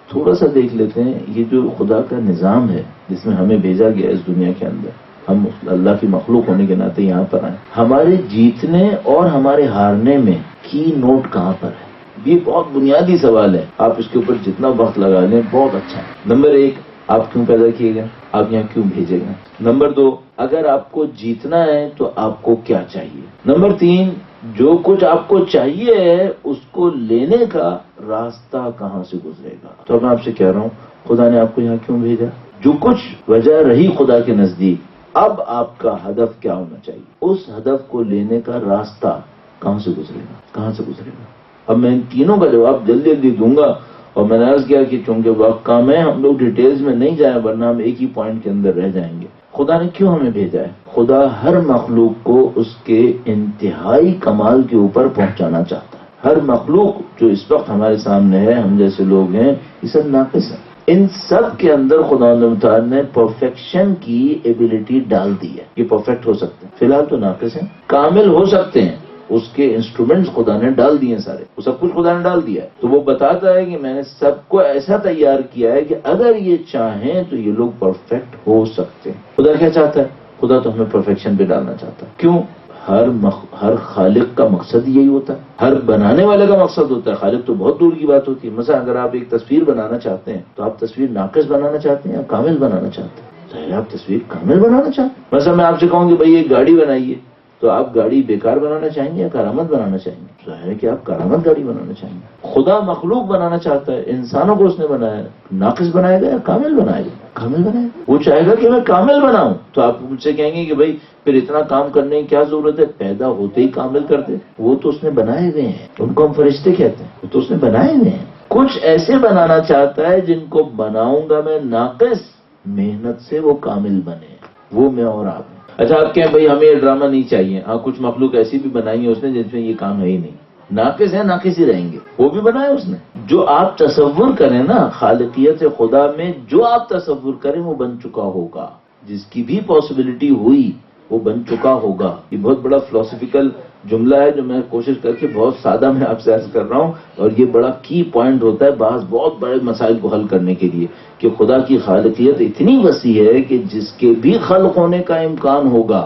تھوڑا سا دیکھ لیتے ہیں یہ جو خدا کا نظام ہے جس میں ہمیں بھیجا گیا اس دنیا کے اندر، ہم اللہ کی مخلوق ہونے کے ناطے یہاں پر آئے، ہمارے جیتنے اور ہمارے ہارنے میں کی نوٹ کہاں پر ہے؟ یہ بہت بنیادی سوال ہے، آپ اس کے اوپر جتنا وقت لگا لیں بہت اچھا ہے۔ نمبر 1، آپ کیوں پیدا کیے گئے، آپ یہاں کیوں بھیجے گئے؟ نمبر 2، اگر آپ کو جیتنا ہے تو آپ کو کیا چاہیے؟ نمبر 3، جو کچھ آپ کو چاہیے ہے اس کو لینے کا راستہ کہاں سے گزرے گا؟ تو میں آپ سے کہہ رہا ہوں خدا نے آپ کو یہاں کیوں بھیجا؟ جو کچھ وجہ رہی خدا کے نزدیک، اب آپ کا ہدف کیا ہونا چاہیے؟ اس ہدف کو لینے کا راستہ کہاں سے گزرے گا؟ کہاں سے گزرے گا؟ اب میں ان تینوں کا جواب جلدی جلدی دوں گا، اور میں نے عرض کیا کہ چونکہ وقت کم ہے ہم لوگ ڈیٹیلز میں نہیں جائیں ورنہ ہم ایک ہی پوائنٹ کے اندر رہ جائیں گے۔ خدا نے کیوں ہمیں بھیجا ہے؟ خدا ہر مخلوق کو اس کے انتہائی کمال کے اوپر پہنچانا چاہتا ہے۔ ہر مخلوق جو اس وقت ہمارے سامنے ہے، ہم جیسے لوگ ہیں، یہ سب ناقص ہیں، ان سب کے اندر خدا متعال نے پرفیکشن کی ایبلٹی ڈال دی ہے، یہ پرفیکٹ ہو سکتے ہیں، فی الحال تو ناقص ہیں، کامل ہو سکتے ہیں، اس کے انسٹرومنٹس خدا نے ڈال دیے سارے، وہ سب کچھ خدا نے ڈال دیا ہے۔ تو وہ بتاتا ہے کہ میں نے سب کو ایسا تیار کیا ہے کہ اگر یہ چاہیں تو یہ لوگ پرفیکٹ ہو سکتے ہیں۔ خدا کیا چاہتا ہے؟ خدا تو ہمیں پرفیکشن پہ ڈالنا چاہتا ہے۔ کیوں؟ ہر خالق کا مقصد یہی ہوتا ہے، ہر بنانے والے کا مقصد ہوتا ہے، خالق تو بہت دور کی بات ہوتی ہے۔ مثلا اگر آپ ایک تصویر بنانا چاہتے ہیں تو آپ تصویر ناقص بنانا چاہتے ہیں یا کامل بنانا چاہتے ہیں؟ ظاہر ہے آپ تصویر کامل بنانا چاہتے ہیں۔ مثلا میں آپ سے کہوں کہ بھائی ایک گاڑی بنائیے، تو آپ گاڑی بیکار بنانا چاہیں گے یا کارآمد بنانا چاہیں گے؟ ظاہر ہے کہ آپ کارآمد گاڑی بنانا چاہیں گے۔ خدا مخلوق بنانا چاہتا ہے، انسانوں کو اس نے بنایا، ناقص بنائے گا یا کامل بنائے گا؟ کامل بنائے گا۔ وہ چاہے گا کہ میں کامل بناؤں، تو آپ مجھ سے کہیں گے کہ بھائی پھر اتنا کام کرنے کی کیا ضرورت ہے؟ پیدا ہوتے ہی کامل کر دے۔ وہ تو اس نے بنائے ہوئے ہیں، ان کو ہم فرشتے کہتے ہیں، وہ تو اس نے بنائے ہوئے ہیں۔ کچھ ایسے بنانا چاہتا ہے جن کو بناؤں گا میں ناقص، محنت سے وہ کامل بنے، وہ میں اور آپ ہیں۔ اچھا آپ کہیں بھائی ہمیں یہ ڈرامہ نہیں چاہیے، ہاں کچھ مخلوق ایسی بھی بنائی ہے اس نے جس میں یہ کام ہے ہی نہیں، ناقص ہے، ناقص ہی رہیں گے، وہ بھی بنایا اس نے۔ جو آپ تصور کریں نا خالقیت خدا میں، جو آپ تصور کریں وہ بن چکا ہوگا، جس کی بھی پاسبلٹی ہوئی وہ بن چکا ہوگا۔ یہ بہت بڑا فلسفیکل جملہ ہے جو میں کوشش کر کے بہت سادہ میں آپ سے عرض کر رہا ہوں، اور یہ بڑا کی پوائنٹ ہوتا ہے بعض بہت بڑے مسائل کو حل کرنے کے لیے، کہ خدا کی خالقیت اتنی وسیع ہے کہ جس کے بھی خلق ہونے کا امکان ہوگا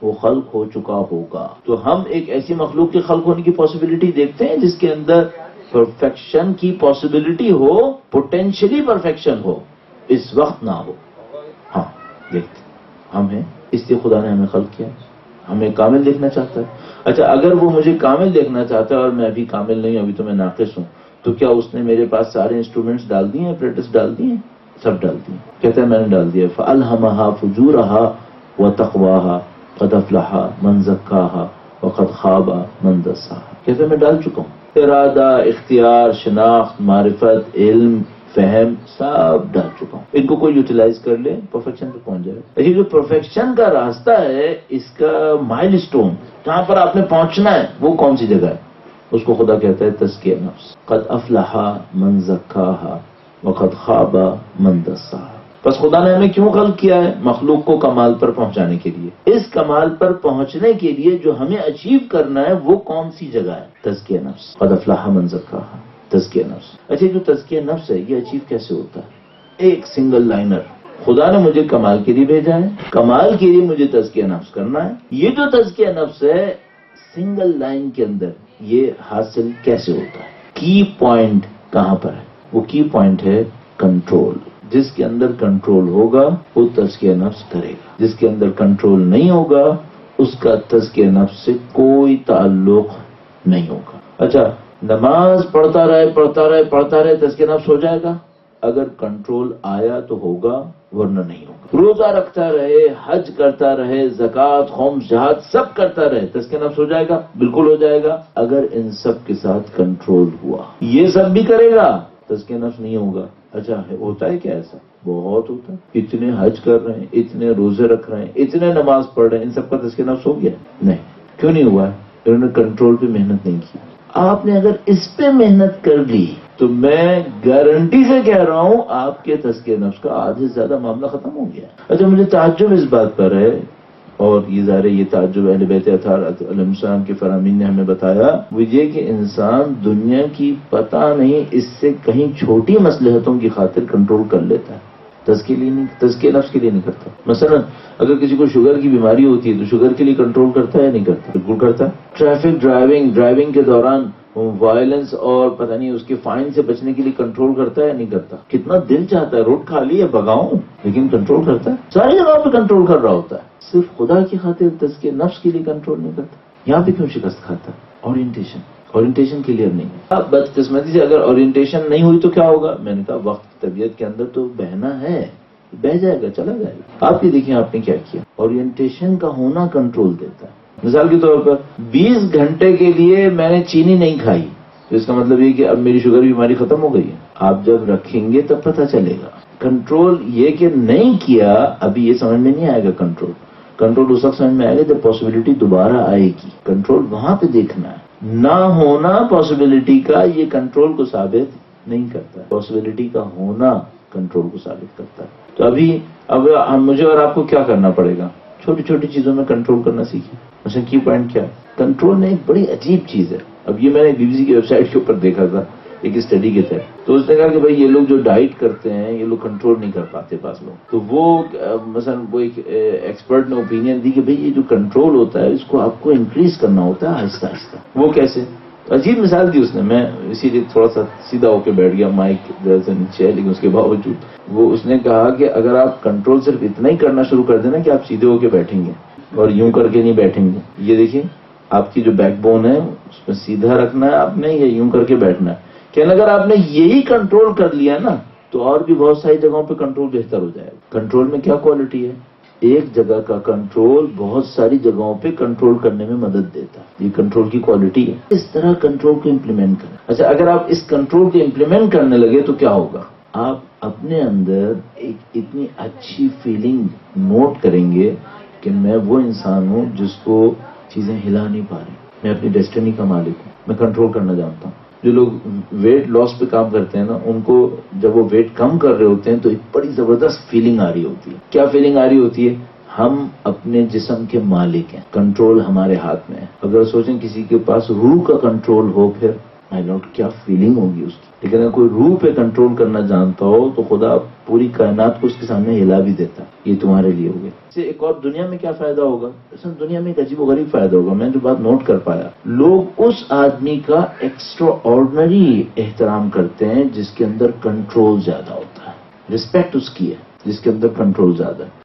وہ خلق ہو چکا ہوگا۔ تو ہم ایک ایسی مخلوق کے خلق ہونے کی پاسبلٹی دیکھتے ہیں جس کے اندر پرفیکشن کی پاسبلٹی ہو، پوٹینشلی پرفیکشن ہو، اس وقت نہ ہو۔ ہاں دیکھتے ہم ہیں، اس لیے خدا نے ہمیں خلق کیا، ہمیں کامل دیکھنا چاہتا ہے۔ اچھا اگر وہ مجھے کامل دیکھنا چاہتا ہے اور میں ابھی کامل نہیں ہوں، ابھی تو میں ناقص ہوں، تو کیا اس نے میرے پاس سارے انسٹرومنٹس ڈال دیے ہیں، اپریٹس ڈال دیے ہیں؟ سب ڈال دیے۔ کہتا ہے میں نے ڈال دیا، فَأَلْهَمَهَا فُجُورَهَا وَتَقْوَاهَا قَدْ أَفْلَحَ مَنْ زَكَّاهَا وَقَدْ خَابَ مَنْ دَسَّاهَا۔ کہتا ہے میں ڈال چکا ہوں، ارادہ، اختیار، شناخت، معرفت، علم، فہم، سب ڈال چکا ہوں، ان کو کوئی یوٹیلائز کر لے پرفیکشن پہ پہنچ جائے۔ یہ جو پرفیکشن کا راستہ ہے، اس کا مائل سٹون جہاں پر آپ نے پہنچنا ہے وہ کون سی جگہ ہے؟ اس کو خدا کہتا ہے تزکیہ نفس، قد افلح من زکاہا وقد خاب من دساہا۔ بس خدا نے ہمیں کیوں خلق کیا ہے؟ مخلوق کو کمال پر پہنچانے کے لیے۔ اس کمال پر پہنچنے کے لیے جو ہمیں اچیو کرنا ہے وہ کون سی جگہ ہے؟ تزکیہ نفس، قد افلح من زکاہا، تزکیہ نفس۔ اچھا جو تزکیہ نفس ہے یہ اچیو کیسے ہوتا ہے؟ ایک سنگل لائنر، خدا نے مجھے کمال کے لیے بھیجا ہے، کمال کے لیے مجھے تزکیہ نفس کرنا ہے۔ یہ جو تزکیہ نفس ہے سنگل لائن کے اندر یہ حاصل کیسے ہوتا ہے؟ کی پوائنٹ کہاں پر ہے؟ وہ کی پوائنٹ ہے کنٹرول۔ جس کے اندر کنٹرول ہوگا وہ تزکیہ نفس کرے گا، جس کے اندر کنٹرول نہیں ہوگا اس کا تزکیہ نفس سے کوئی تعلق نہیں ہوگا۔ اچھا نماز پڑھتا رہے تزکیہ نفس ہو جائے گا، اگر کنٹرول آیا تو ہوگا ورنہ نہیں ہوگا۔ روزہ رکھتا رہے، حج کرتا رہے، زکوٰۃ، خمس، جہاد سب کرتا رہے، تزکیہ نفس ہو جائے گا؟ بالکل ہو جائے گا، اگر ان سب کے ساتھ کنٹرول ہوا۔ یہ سب بھی کرے گا، تزکیہ نفس نہیں ہوگا۔ اچھا ہوتا ہے کیا ایسا؟ بہت ہوتا ہے۔ اتنے حج کر رہے ہیں، اتنے روزے رکھ رہے ہیں، اتنے نماز پڑھ رہے ہیں، ان سب کا تزکیہ نفس ہو گیا؟ نہیں۔ کیوں نہیں ہوا ہے؟ انہوں نے کنٹرول پہ محنت نہیں کی۔ آپ نے اگر اس پہ محنت کر لی تو میں گارنٹی سے کہہ رہا ہوں آپ کے تزکیہ نفس کا آدھے سے زیادہ معاملہ ختم ہو گیا۔ اچھا مجھے تعجب اس بات پر ہے، اور یہ ظاہر یہ تعجب اہل بیت اطہار علیہ السلام کے فرامین نے ہمیں بتایا، وہ یہ کہ انسان دنیا کی پتہ نہیں اس سے کہیں چھوٹی مصلحتوں کی خاطر کنٹرول کر لیتا ہے، تزکیہ نفس کے لیے نہیں کرتا۔ مثلا اگر کسی کو شوگر کی بیماری ہوتی ہے تو شوگر کے لیے کنٹرول کرتا ہے یا نہیں کرتا؟ بالکل کرتا ہے۔ ٹریفک ڈرائیونگ کے دوران وائلنس اور پتہ نہیں اس کے فائن سے بچنے کے لیے کنٹرول کرتا ہے یا نہیں کرتا؟ کتنا دل چاہتا ہے روڈ خالی ہے بگاؤں، لیکن کنٹرول کرتا ہے، ساری جگہوں پہ کنٹرول کر رہا ہوتا ہے، صرف خدا کی خاطر تزکیہ نفس کے لیے کنٹرول نہیں کرتا۔ یہاں پہ کیوں شکست کھاتا ہے؟ اورینٹیشن کلیئر نہیں ہے۔ اب بدقسمتی سے اگر اورینٹیشن نہیں ہوئی تو کیا ہوگا؟ میں نے کہا وقت کی طبیعت کے اندر تو بہنا ہے، بہ جائے گا، چلا جائے گا۔ آپ یہ دیکھیں آپ نے کیا کیا، اورینٹیشن کا ہونا کنٹرول دیتا ہے۔ مثال کے طور پر 20 گھنٹے کے لیے میں نے چینی نہیں کھائی تو اس کا مطلب یہ کہ اب میری شوگر کی بیماری ختم ہو گئی ہے۔ آپ جب رکھیں گے تب پتہ چلے گا۔ کنٹرول یہ کہ نہیں کیا ابھی یہ سمجھ میں نہیں آئے گا۔ کنٹرول اس وقت سمجھ میں آئے گا جب پاسبلٹی دوبارہ آئے گی۔ کنٹرول وہاں پہ دیکھنا ہے، نہ ہونا پاسبلٹی کا یہ کنٹرول کو ثابت نہیں کرتا، پاسبلٹی کا ہونا کنٹرول کو ثابت کرتا ہے۔ تو اب مجھے اور آپ کو کیا کرنا پڑے گا؟ چھوٹی چھوٹی چیزوں میں کنٹرول کرنا سیکھیں۔ مثلا کی پوائنٹ کیا ہے؟ کنٹرول میں ایک بڑی عجیب چیز ہے۔ اب یہ میں نے BBC کی ویب سائٹ کے اوپر دیکھا تھا ایک اسٹڈی کے تحت، تو اس نے کہا کہ بھائی یہ لوگ جو ڈائٹ کرتے ہیں یہ لوگ کنٹرول نہیں کر پاتے بعض لوگ، تو وہ مثلا وہ ایک ایکسپرٹ نے اوپینین دی کہ بھائی یہ جو کنٹرول ہوتا ہے اس کو آپ کو انکریز کرنا ہوتا ہے آہستہ آہستہ۔ وہ کیسے؟ عجیب مثال دی اس نے، میں اسی لیے تھوڑا سا سیدھا ہو کے بیٹھ گیا، مائک سے نیچے ہے لیکن اس کے باوجود اس نے کہا کہ اگر آپ کنٹرول صرف اتنا ہی کرنا شروع کر دینا کہ آپ سیدھے ہو کے بیٹھیں گے اور یوں کر کے نہیں بیٹھیں گے، یہ دیکھیں آپ کی جو بیک بون ہے اس میں سیدھا رکھنا ہے آپ نے یا یوں کر کے بیٹھنا ہے، کہ اگر آپ نے یہی کنٹرول کر لیا نا تو اور بھی بہت ساری جگہوں پہ کنٹرول بہتر ہو جائے گا۔ کنٹرول میں کیا کوالٹی ہے؟ ایک جگہ کا کنٹرول بہت ساری جگہوں پہ کنٹرول کرنے میں مدد دیتا ہے، یہ کنٹرول کی کوالٹی ہے۔ اس طرح کنٹرول کو امپلیمنٹ کریں۔ اچھا اگر آپ اس کنٹرول کو امپلیمنٹ کرنے لگے تو کیا ہوگا؟ آپ اپنے اندر ایک اتنی اچھی فیلنگ نوٹ کریں گے کہ میں وہ انسان ہوں جس کو چیزیں ہلا نہیں پا رہی، میں اپنی ڈیسٹنی کا مالک ہوں، میں کنٹرول کرنا جانتا ہوں۔ جو لوگ ویٹ لاس پہ کام کرتے ہیں نا، ان کو جب وہ ویٹ کم کر رہے ہوتے ہیں تو ایک بڑی زبردست فیلنگ آ رہی ہوتی ہے۔ کیا فیلنگ آ رہی ہوتی ہے؟ ہم اپنے جسم کے مالک ہیں، کنٹرول ہمارے ہاتھ میں ہے۔ اگر سوچیں کسی کے پاس روح کا کنٹرول ہو پھر آئی نوٹ کیا فیلنگ ہوگی اس کی، لیکن اگر کوئی روح پہ کنٹرول کرنا جانتا ہو تو خدا پوری کائنات کو اس کے سامنے ہلا بھی دیتا، یہ تمہارے لیے ہو گیا۔ اس سے ایک اور دنیا میں کیا فائدہ ہوگا؟ دنیا میں ایک عجیب و غریب فائدہ ہوگا، میں جو بات نوٹ کر پایا، لوگ اس آدمی کا ایکسٹرا آرڈنری احترام کرتے ہیں جس کے اندر کنٹرول زیادہ ہوتا ہے، رسپیکٹ اس کی ہے جس کے اندر کنٹرول زیادہ ہے۔